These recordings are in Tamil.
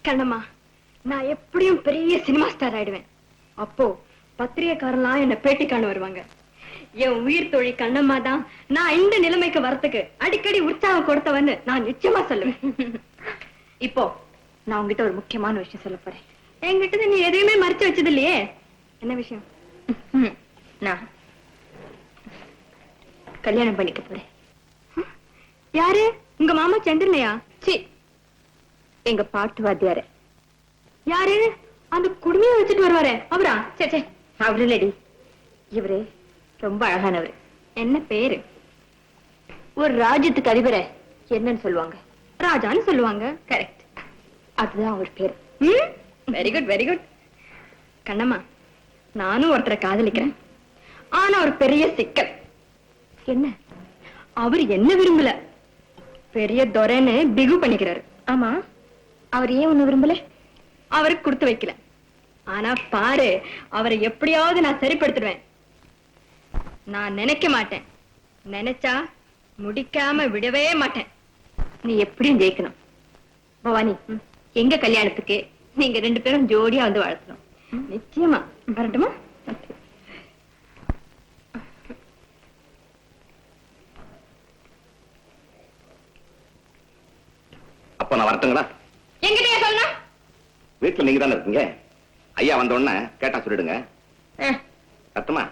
கண்ணம்மா, நான் எப்படியும் பெரிய சினிமா ஸ்டார் ஆயிடுவேன். அப்போ பத்திரிகைக்காரலாம் என்ன பேட்டி காண வருவாங்க. என் உயிர் தோழி கண்ணம்மா தான் நான் இந்த நிலைமைக்கு வரத்துக்கு அடிக்கடி உற்சாகம் கொடுத்தவன்னு நான் நிச்சயமா சொல்லுவேன். இப்போ நான் உங்ககிட்ட ஒரு முக்கியமான விஷயம் சொல்ல போறேன். என்கிட்ட நீ எதையுமே மறைச்சு வச்சது இல்லையே. என்ன விஷயம்? நான் கல்யாணம் பண்ணிக்க போறேன். யாரு? உங்க மாமா சந்திரனையா? சி, எங்க பாட்டு வாத்தியாரு. யாரு? அந்த குடுமையை வச்சுட்டு வருவாரே அவரா? சே, அவரு இல்லடி, இவரு ரொம்ப அழகானவர். என்ன பேரு? ஒரு ராஜ்யத்துக்கு அதிபரை என்னன்னு சொல்லுவாங்க? ராஜான்னு சொல்லுவாங்க. கரெக்ட், அதுதான் அவர் பேரு. Very good, very good. Kannamma, நானும் ஒருத்தரை காதலிக்கிறேன். ஆனா ஒரு பெரிய சிக்கல். என்ன? அவர் என்ன விரும்பல, பெரிய துரைன்னு பிகு பண்ணிக்கிறாரு. ஆமா, அவர் ஏன் ஒண்ணு விரும்பல? அவருக்கு கொடுத்து வைக்கல. ஆனா பாரு, அவரை எப்படியாவது நான் சரிப்படுத்திடுவேன். நான் நினைக்க மாட்டேன், நினைச்சா முடிக்காம விடவே மாட்டேன். நீ எப்படியும் ஜெயிக்கணும் பவானி. எங்க கல்யாணத்துக்கு நீங்க 2 பேரும் ஜோடியா வந்து வாழ்த்தணும். நிச்சயமா. வரட்டுமா? அப்ப நான் வரட்டுங்களா? எங்கிட்டயே சொல்லணும். வீட்டுல நீங்க தானே இருக்கீங்க. ஐயா வந்த உடனே கேட்டா சொல்லிடுங்க. அத்தமா,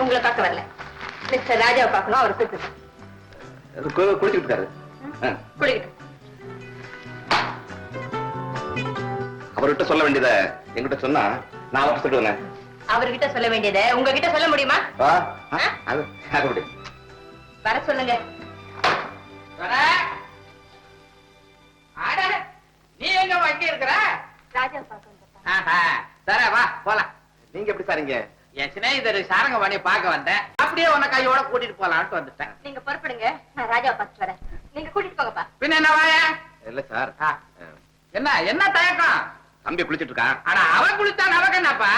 உங்களை பார்க்க வரல, மிஸ்டர் ராஜாவை பார்க்கணும். அவர் கூப்பிட்டு குளிச்சுட்டு இருக்காரு. குளிக்கிட்டு. அவர்கிட்ட சொல்ல வேண்டியத என்கிட்ட சொன்னா நான் அவர்கிட்ட சொல்லுவேன். அவர்கிட்ட சொல்ல வேண்டியதை உங்ககிட்ட சொல்ல முடியுமா? வர சொல்லுங்க. நீ எங்க இங்க இருக்கிற? ராஜா பார்க்க வா போலாம். நீங்க எப்படி சாரிங்க? என் சிநேகிதர் சாரங்க பண்ணி பார்க்க வந்தேன். அப்படியே உன்னை கையோட கூட்டிட்டு போலான்ட்டு வந்துட்டேன். நீங்க புறப்படுங்க, நான் ராஜாவை பார்த்து வரேன். நீங்க கூட்டிட்டு போங்கப்பா. பின்ன என்ன வாய? இல்ல சார். என்ன என்ன தயக்கம்? தம்பி குளிச்சிட்டு இருக்கான். ஆனா அவன் குளிச்சா நமக்கு என்னப்பா?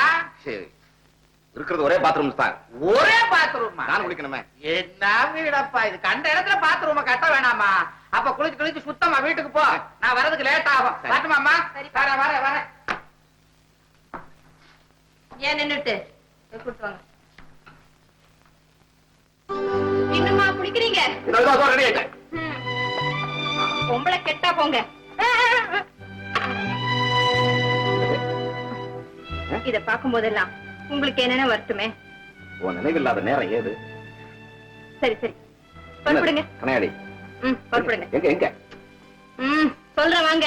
சரி, இருக்கிறது ஒரே பாத்ரூம் சார். ஒரே பாத்ரூமா? நான் குளிக்கணுமே. என்ன வீடப்பா இது? கண்ட இடத்துல பாத்ரூம கட்ட வேணாமா? அப்ப குளிச்சு குளிச்சு சுத்தமா வீட்டுக்கு போ. நான் வரதுக்கு லேட் ஆகும். வரட்டுமாமா? வர வர வர. ஏன் நின்னுட்டு கூட்டு வாங்க. இன்னுமா குளிக்கிறீங்க? ரெடி ஆயிட்டேன். பொம்பளை கெட்டா போங்க. இத பார்க்கும் போதெல்லாம் உங்களுக்கு என்னென்ன வருத்துமே? உன் நினைவில்லாத நேரம் ஏது? சரி சரி, புறப்படுங்க. கனையாடி, புறப்படுங்க. எங்க எங்க? சொல்றேன் வாங்க.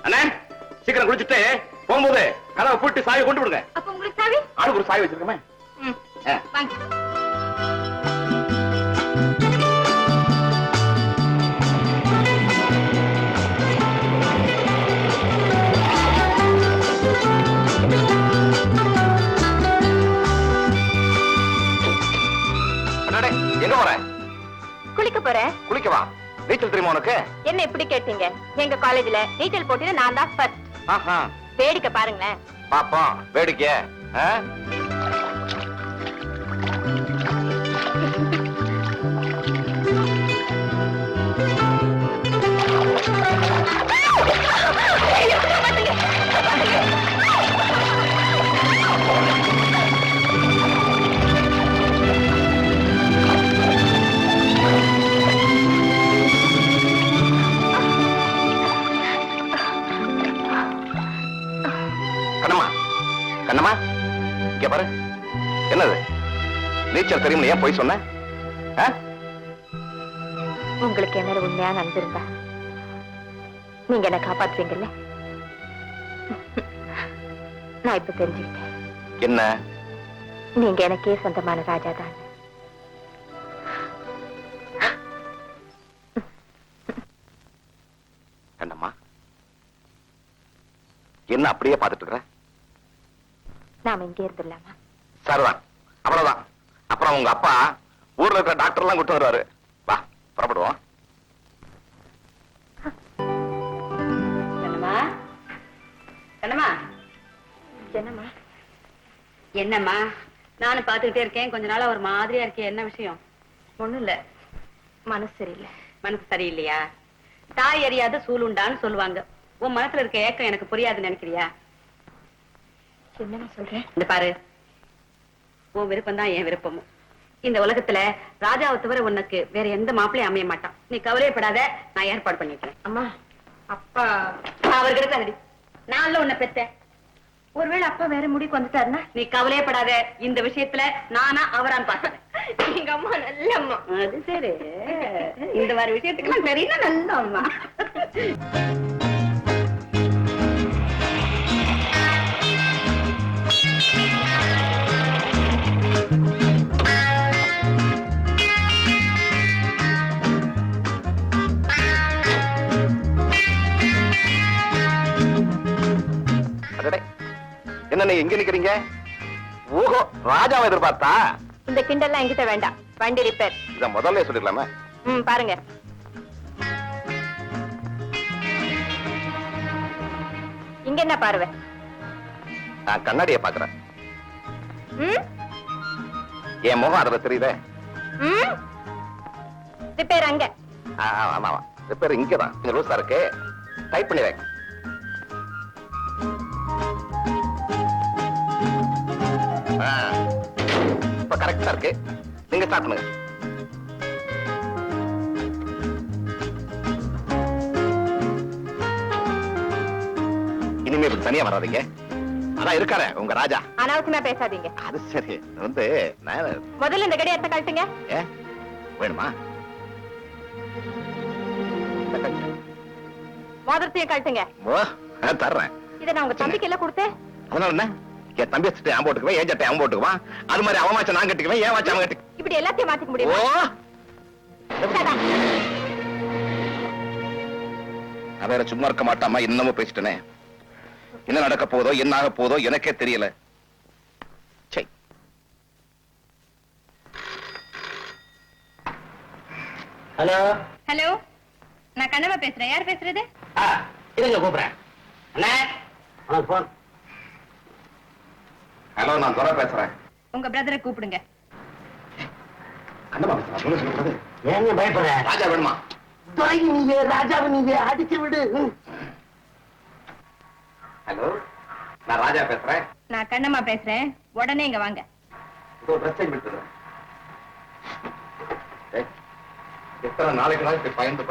அண்ணா, சீக்கிரம் குளிச்சுட்டு போகும்போது கதவை பூட்டி சாயை கொண்டு விடுங்க. அப்ப உங்களுக்கு சாவி? ஆளுக்கு ஒரு சாய் வச்சிருக்கமே. வாங்க. எங்க போற? குளிக்க போறேன். குளிக்கவா? நீச்சல் தெரியுமா உனக்கு? என்ன இப்படி கேட்டீங்க? எங்க காலேஜ்ல நீச்சல் போட்டியில நான் தான் ஃபர்ஸ்ட். வேடிக்கை பாருங்களேன். பாப்போம் வேடிக்கை. கண்ணம்மா, இங்க பாரு. என்னது? நீச்சல் தெரியும் ஏன் போய் சொன்ன? உங்களுக்கு என்ன உண்மையான அன்பு இருந்தா நீங்க என்ன காப்பாத்துவீங்கல்ல? நான் இப்ப தெரிஞ்சுக்கிட்டேன். என்ன? நீங்க எனக்கே சொந்தமான ராஜா தான். கண்ணம்மா, என்ன அப்படியே பார்த்துட்டு இருக்கிற? நாம இங்கே இருந்துடலாமா? சரிதான், அவ்வளவுதான். அப்புறம் உங்க அப்பா ஊர்ல இருக்கிற டாக்டர் எல்லாம் கூட்டு வருவாரு. வா, புறப்படுவோம். என்னம்மா என்னம்மா என்னம்மா நானும் பாத்துக்கிட்டே இருக்கேன், கொஞ்ச நாளா ஒரு மாதிரியா இருக்கே, என்ன விஷயம்? ஒண்ணும் இல்ல, மனசு சரியில்லை. மனசு சரியில்லையா? தாய் அறியாத சூளுண்டான்னு சொல்லுவாங்க. உன் மனசுல இருக்க ஏக்கம் எனக்கு புரியாதுன்னு நினைக்கிறியா? என்னம்மா சொல்றேன்? இந்த பாரு, உன் விருப்பம் தான் என் விருப்பமும். இந்த உலகத்துல ராஜாவை தவிர உனக்கு வேற எந்த மாப்பிளையும் அமைய மாட்டான். நீ கவலையப்படாத, நான் ஏற்பாடு பண்ணிக்கிறேன். அம்மா, அப்பா அவர்கிட்ட நான் உன்னை பெத்தேன். ஒருவேளை அப்பா வேற முடிவுக்கு வந்துட்டாருன்னா? நீ கவலையப்படாத, இந்த விஷயத்துல நானா அவரான்னு பார்த்தேன். எங்க அம்மா நல்ல அம்மா. அது சரி, இந்த மாதிரி விஷயத்துக்கு தெரியல நல்ல அம்மா. அடடே, என்ன நீங்க எங்க நிக்கிறீங்க? ஓஹோ, ராஜாவை எதிர்பார்த்தா? இந்த கிண்டல்லாம் என்கிட்ட வேண்டாம். வண்டி ரிப்பேர். இத முதல்ல சொல்லிடலாமா? பாருங்க. இங்க என்ன பார்வை? நான் கண்ணாடியை பாக்குறேன். என் முகம் அதுல தெரியுதே. ரிப்பேர் அங்க. ஆமா, ரிப்பேர் இங்கதான். கொஞ்சம் லூசா இருக்கு, டைப் பண்ணி வைங்க. இப்ப கரெக்டா இருக்கு, நீங்க ஸ்டார்ட் பண்ணுங்க. இனிமே இப்படி தனியா வராதீங்க. அதான் இருக்காரு உங்க ராஜா. அனாவசியமா பேசாதீங்க. அது சரி, வந்து முதல்ல இந்த கடையை எடுத்து கழட்டுங்க. வேணுமா? மோதிரத்தையும் கழட்டுங்க. தர்றேன். இதை நான் உங்க தம்பிக்கு எல்லாம் கொடுத்தேன். அதனால என்ன? என் தம்பி வச்சுட்டு அவன் போட்டுக்குவேன், என் சட்டை அவன் போட்டுக்குவான். அது மாதிரி அவன் வாட்ச நான் கட்டிக்குவேன், ஏன் வாட்ச அவன் கட்டி. இப்படி எல்லாத்தையும் மாத்திக்க முடியுமா? நான் வேற சும்மா இருக்க மாட்டாமா, இன்னமும் பேசிட்டனே. என்ன நடக்க போதோ, என்ன ஆக போதோ எனக்கே தெரியல. ஹலோ ஹலோ, நான் கண்ணம்மா பேசுறேன். யார் பேசுறது? இருங்க கூப்பிடுறேன். அண்ணே, உனக்கு போன். ஹலோ, நான் துரை பேசுறேன். உங்க பிரதரை கூப்பிடுங்க. கண்ணம்மா பேசுறேன், சொல்ல சொல்றது. ஏங்க பயப்படுற? ராஜா வேணுமா? துறை நீங்க, ராஜாவை நீங்க அடிச்சு விடு. ஹலோ, நான் ராஜா பேசுறேன். நான் கண்ணம்மா பேசுறேன். உடனே இங்க வாங்க. இதோ ட்ரெஸ் சேஞ்ச் பண்ணிட்டு எத்தனை நாளைக்கு நாள் இப்படி பயந்து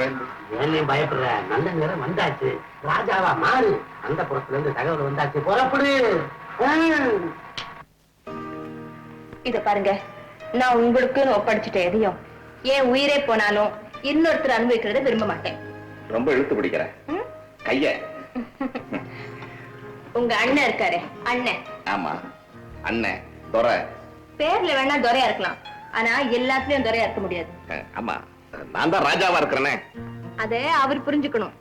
ஏன்னு பயப்படுற? நல்ல நேரம் வந்தாச்சு. ராஜாவா மாறு. அந்த புறத்துல இருந்து தகவல் வந்தாச்சு, புறப்படு. இத பாருங்க, நான் உங்களுக்குன்னு ஒப்படைச்சிட்ட எதையும் ஏன் உயிரே போனாலும் இன்னொருத்தர் அனுபவிக்கிறத விரும்ப மாட்டேன். ரொம்ப இழுத்து பிடிக்கிறேன் கைய. உங்க அண்ணன் இருக்காரு, அண்ணன். ஆமா, அண்ணன் துரை. பேர்ல வேணா துரையா இருக்கலாம், ஆனா எல்லாத்துலயும் துரையா இருக்க முடியாது. ஆமா, நான் தான் ராஜாவா இருக்கிறேனே. அத அவர் புரிஞ்சுக்கணும்.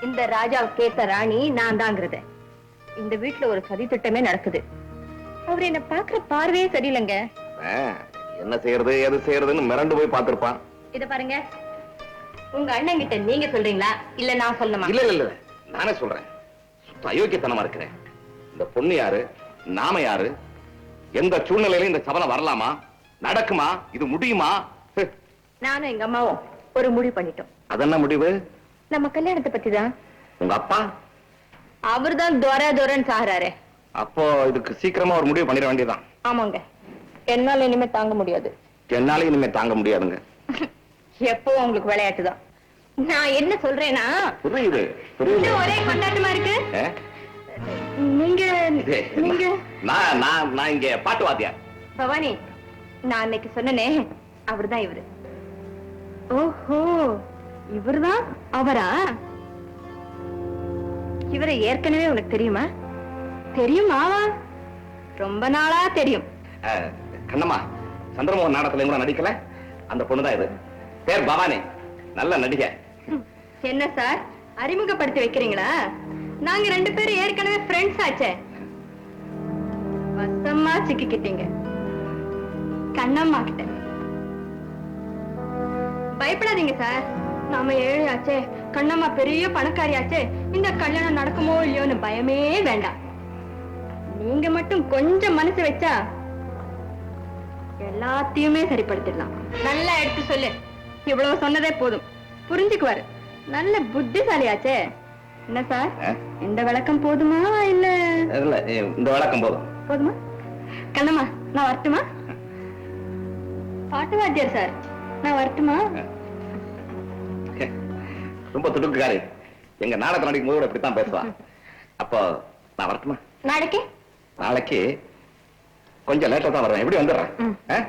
இந்த ராஜாவுக்கு ஏத்த ராணி நான் தாங்கிறத. இந்த வீட்டுல ஒரு சதி திட்டமே நடக்குது. அவர் என்ன பாக்குற பார்வையே சரியில்லைங்க. என்ன செய்யறது எது செய்யறதுன்னு மிரண்டு போய் பார்த்திருப்பான். இத பாருங்க, உங்க அண்ணன் கிட்ட நீங்க சொல்றீங்களா இல்ல நான் சொல்லணுமா? இல்ல இல்ல, நானே சொல்றேன். சுத்த அயோக்கியத்தனமா இருக்கிறேன். இந்த பொண்ணு யாரு, நாம யாரு, எந்த சூழ்நிலையில இந்த சபலம் வரலாமா, நடக்குமா, இது முடியுமா? நானும் எங்க அம்மாவும் ஒரு முடிவு பண்ணிட்டோம். அதென்ன முடிவு? நம்ம கல்யாணத்தை பத்தி தான். உங்க அப்பா அவர்தான் துரன்னு சாகுறாரு. அப்போ இதுக்கு சீக்கிரமா ஒரு முடிவு பண்ணிட வேண்டியதான். ஆமாங்க, என்னால இனிமே தாங்க முடியாது. என்னால இனிமே தாங்க முடியாதுங்க. எப்போ உங்களுக்கு விளையாட்டுதான். நான் என்ன சொல்றேன்னா, புரியுது இன்னும் ஒரே கொண்டாட்டமா இருக்கு. நீங்க நீங்க நான் இங்க பாட்டு வாத்தியார். பவானி, நான் அன்னைக்கு சொன்னனே, அவர்தான் இவரு. ஓஹோ, இவர்தான் அவரா? இவரை ஏற்கனவே உனக்கு தெரியுமா? தெரியுமாவா? ரொம்ப நாளா தெரியும். கண்ணம்மா, சந்திரமோகன் நாடகத்துல கூட நடிக்கல, அந்த பொண்ணுதான் இது. பேர் பவானி, நல்ல நடிகை. என்ன சார், அறிமுகப்படுத்தி வைக்கிறீங்களா? நாங்க ரெண்டு பேரும் ஏற்கனவே ஃப்ரெண்ட்ஸ் ஆச்சே. வசமா சிக்கிக்கிட்டீங்க கண்ணம்மா கிட்ட. பயப்படாதீங்க சார், நாம ஏழை ஆச்சே, கண்ணம்மா பெரிய பணக்காரியாச்சே, இந்த கல்யாணம் நடக்குமோ இல்லையோன்னு பயமே வேண்டாம். நீங்க மட்டும் கொஞ்சம் மனசு வச்சா எல்லாத்தையுமே சரிப்படுத்திடலாம். நல்லா எடுத்து சொல்லு. இவ்வளவு சொன்னதே போதும், புரிஞ்சுக்குவாரு. நல்ல புத்திசாலியாச்சே. என்ன சார், இந்த விளக்கம் போதுமா இல்ல? இல்ல, இந்த விளக்கம் போதும். போதுமா? கண்ணம்மா, நான் வரட்டுமா? பாட்டு வாத்தியார் சார், நான் வரட்டுமா? ரொம்ப துடுக்குக்காரி. எங்க நாடகம் நடிக்கும் போது இப்படித்தான் பேசுவா. அப்போ நான் வரட்டுமா? நாளைக்கு நாளைக்கு கொஞ்சம் லேட்டா தான் வருவேன். எப்படி வந்துடுறேன்?